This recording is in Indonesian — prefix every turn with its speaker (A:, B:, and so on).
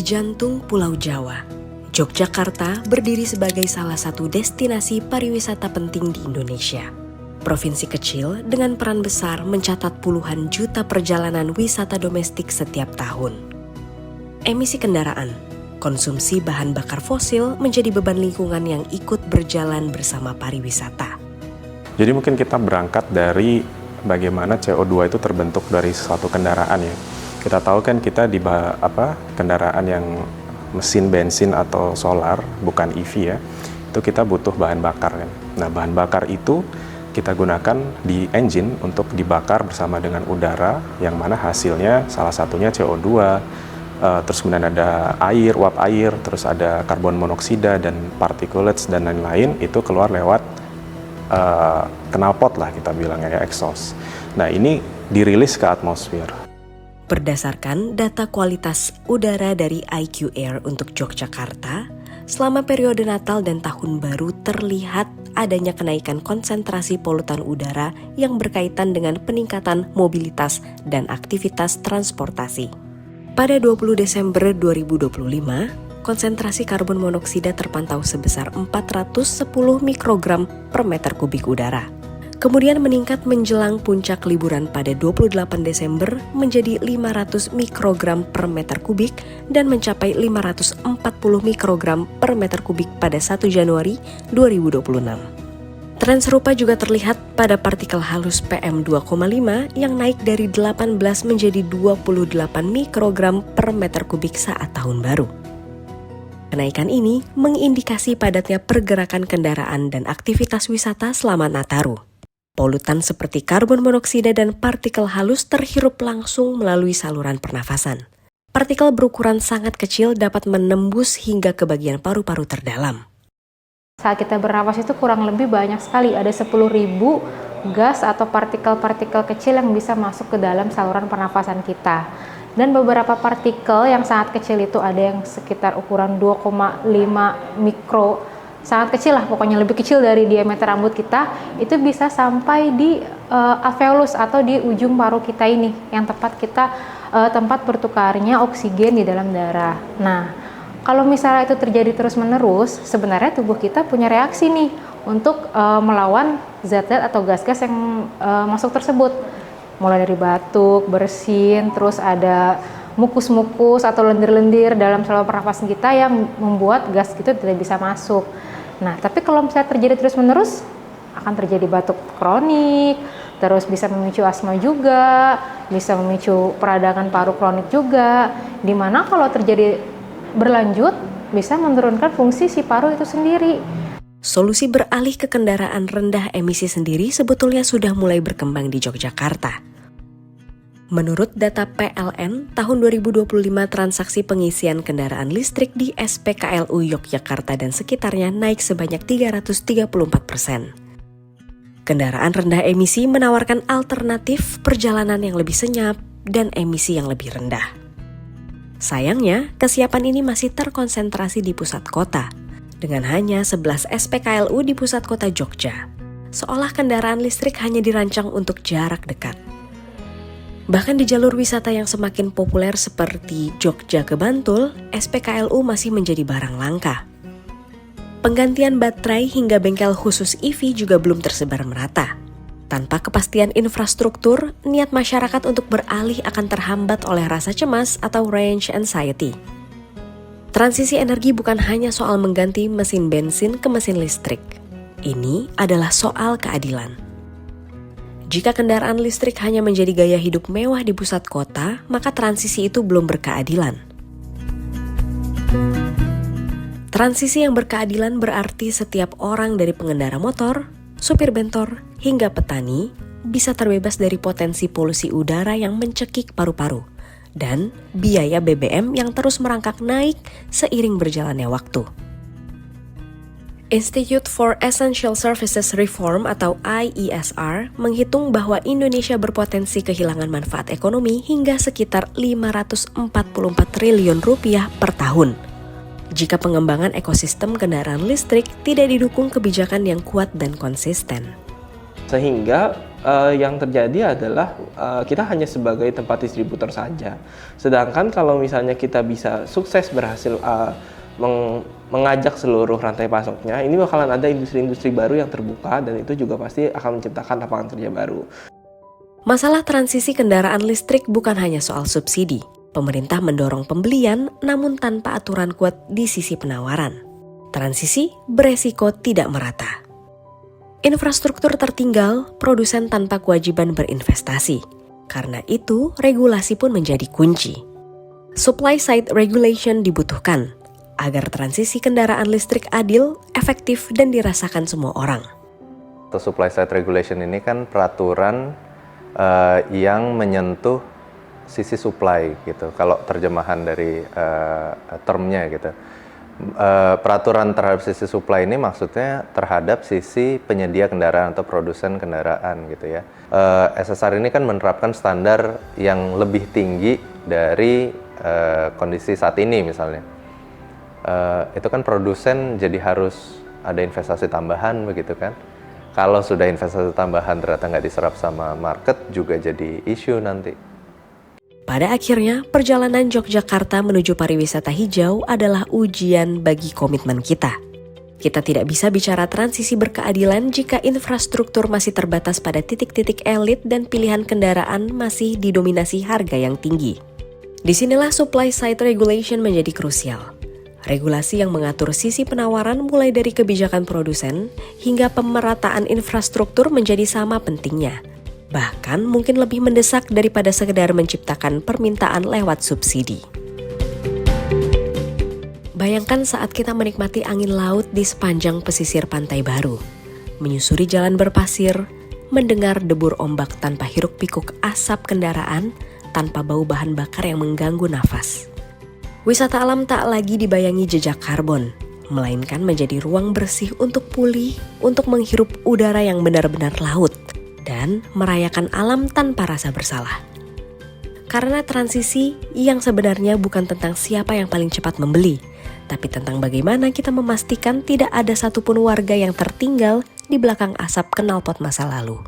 A: jantung Pulau Jawa, Yogyakarta berdiri sebagai salah satu destinasi pariwisata penting di Indonesia. Provinsi kecil dengan peran besar mencatat puluhan juta perjalanan wisata domestik setiap tahun. Emisi kendaraan, konsumsi bahan bakar fosil menjadi beban lingkungan yang ikut berjalan bersama pariwisata.
B: Jadi mungkin kita berangkat dari bagaimana CO2 itu terbentuk dari suatu kendaraan ya. Kita tahu kan kita di kendaraan yang mesin bensin atau solar, bukan EV ya, itu kita butuh bahan bakar kan. Nah, bahan bakar itu kita gunakan di engine untuk dibakar bersama dengan udara, yang mana hasilnya salah satunya CO2, terus kemudian ada air, uap air, terus ada karbon monoksida dan particulates dan lain-lain, itu keluar lewat knalpot lah kita bilang ya, exhaust. Nah, ini dirilis ke atmosfer.
A: Berdasarkan data kualitas udara dari IQ Air untuk Yogyakarta, selama periode Natal dan Tahun Baru terlihat adanya kenaikan konsentrasi polutan udara yang berkaitan dengan peningkatan mobilitas dan aktivitas transportasi. Pada 20 Desember 2025, konsentrasi karbon monoksida terpantau sebesar 410 mikrogram per meter kubik udara. Kemudian meningkat menjelang puncak liburan pada 28 Desember menjadi 500 mikrogram per meter kubik dan mencapai 540 mikrogram per meter kubik pada 1 Januari 2026. Tren serupa juga terlihat pada partikel halus PM2,5 yang naik dari 18 menjadi 28 mikrogram per meter kubik saat tahun baru. Kenaikan ini mengindikasi padatnya pergerakan kendaraan dan aktivitas wisata selama Nataru. Polutan seperti karbon monoksida dan partikel halus terhirup langsung melalui saluran pernafasan. Partikel berukuran sangat kecil dapat menembus hingga ke bagian paru-paru terdalam.
C: Saat kita bernapas itu kurang lebih banyak sekali, ada 10.000 gas atau partikel-partikel kecil yang bisa masuk ke dalam saluran pernafasan kita. Dan beberapa partikel yang sangat kecil itu ada yang sekitar ukuran 2,5 mikro, sangat kecil lah, pokoknya lebih kecil dari diameter rambut kita, itu bisa sampai di alveolus atau di ujung paru kita ini, yang tempat bertukarnya oksigen di dalam darah. Nah, kalau misalnya itu terjadi terus-menerus, sebenarnya tubuh kita punya reaksi nih untuk melawan zat-zat atau gas-gas yang masuk tersebut. Mulai dari batuk, bersin, terus ada mukus-mukus atau lendir-lendir dalam saluran pernafasan kita yang membuat gas itu tidak bisa masuk. Nah, tapi kalau misalnya terjadi terus-menerus, akan terjadi batuk kronik, terus bisa memicu asma juga, bisa memicu peradangan paru kronik juga, dimana kalau terjadi berlanjut, bisa menurunkan fungsi si paru itu sendiri.
A: Solusi beralih ke kendaraan rendah emisi sendiri sebetulnya sudah mulai berkembang di Yogyakarta. Menurut data PLN, tahun 2025 transaksi pengisian kendaraan listrik di SPKLU Yogyakarta dan sekitarnya naik sebanyak 334%. Kendaraan rendah emisi menawarkan alternatif perjalanan yang lebih senyap dan emisi yang lebih rendah. Sayangnya, kesiapan ini masih terkonsentrasi di pusat kota, dengan hanya 11 SPKLU di pusat kota Jogja, seolah kendaraan listrik hanya dirancang untuk jarak dekat. Bahkan di jalur wisata yang semakin populer seperti Jogja ke Bantul, SPKLU masih menjadi barang langka. Penggantian baterai hingga bengkel khusus EV juga belum tersebar merata. Tanpa kepastian infrastruktur, niat masyarakat untuk beralih akan terhambat oleh rasa cemas atau range anxiety. Transisi energi bukan hanya soal mengganti mesin bensin ke mesin listrik. Ini adalah soal keadilan. Jika kendaraan listrik hanya menjadi gaya hidup mewah di pusat kota, maka transisi itu belum berkeadilan. Transisi yang berkeadilan berarti setiap orang dari pengendara motor, supir bentor, hingga petani bisa terbebas dari potensi polusi udara yang mencekik paru-paru dan biaya BBM yang terus merangkak naik seiring berjalannya waktu. Institute for Essential Services Reform atau IESR menghitung bahwa Indonesia berpotensi kehilangan manfaat ekonomi hingga sekitar 544 triliun rupiah per tahun jika pengembangan ekosistem kendaraan listrik tidak didukung kebijakan yang kuat dan konsisten.
D: Sehingga yang terjadi adalah kita hanya sebagai tempat distributor saja. Sedangkan kalau misalnya kita bisa sukses berhasil mengajak seluruh rantai pasoknya, ini bakalan ada industri-industri baru yang terbuka dan itu juga pasti akan menciptakan lapangan kerja baru.
A: Masalah transisi kendaraan listrik bukan hanya soal subsidi. Pemerintah mendorong pembelian namun tanpa aturan kuat di sisi penawaran. Transisi beresiko tidak merata. Infrastruktur tertinggal, produsen tanpa kewajiban berinvestasi. Karena itu, regulasi pun menjadi kunci. Supply side regulation dibutuhkan agar transisi kendaraan listrik adil, efektif, dan dirasakan semua orang.
E: Supply side regulation ini kan peraturan yang menyentuh sisi supply gitu. Kalau terjemahan dari termnya gitu. Peraturan terhadap sisi supply ini maksudnya terhadap sisi penyedia kendaraan atau produsen kendaraan gitu ya. SSR ini kan menerapkan standar yang lebih tinggi dari kondisi saat ini misalnya. Itu kan produsen jadi harus ada investasi tambahan begitu kan. Kalau sudah investasi tambahan ternyata nggak diserap sama market juga jadi isu nanti.
A: Pada akhirnya, perjalanan Yogyakarta menuju pariwisata hijau adalah ujian bagi komitmen kita. Kita tidak bisa bicara transisi berkeadilan jika infrastruktur masih terbatas pada titik-titik elit dan pilihan kendaraan masih didominasi harga yang tinggi. Disinilah supply side regulation menjadi krusial. Regulasi yang mengatur sisi penawaran mulai dari kebijakan produsen hingga pemerataan infrastruktur menjadi sama pentingnya. Bahkan mungkin lebih mendesak daripada sekedar menciptakan permintaan lewat subsidi. Bayangkan saat kita menikmati angin laut di sepanjang pesisir Pantai Baru, menyusuri jalan berpasir, mendengar debur ombak tanpa hiruk-pikuk asap kendaraan, tanpa bau bahan bakar yang mengganggu nafas. Wisata alam tak lagi dibayangi jejak karbon, melainkan menjadi ruang bersih untuk pulih, untuk menghirup udara yang benar-benar laut, dan merayakan alam tanpa rasa bersalah. Karena transisi yang sebenarnya bukan tentang siapa yang paling cepat membeli, tapi tentang bagaimana kita memastikan tidak ada satupun warga yang tertinggal di belakang asap knalpot masa lalu.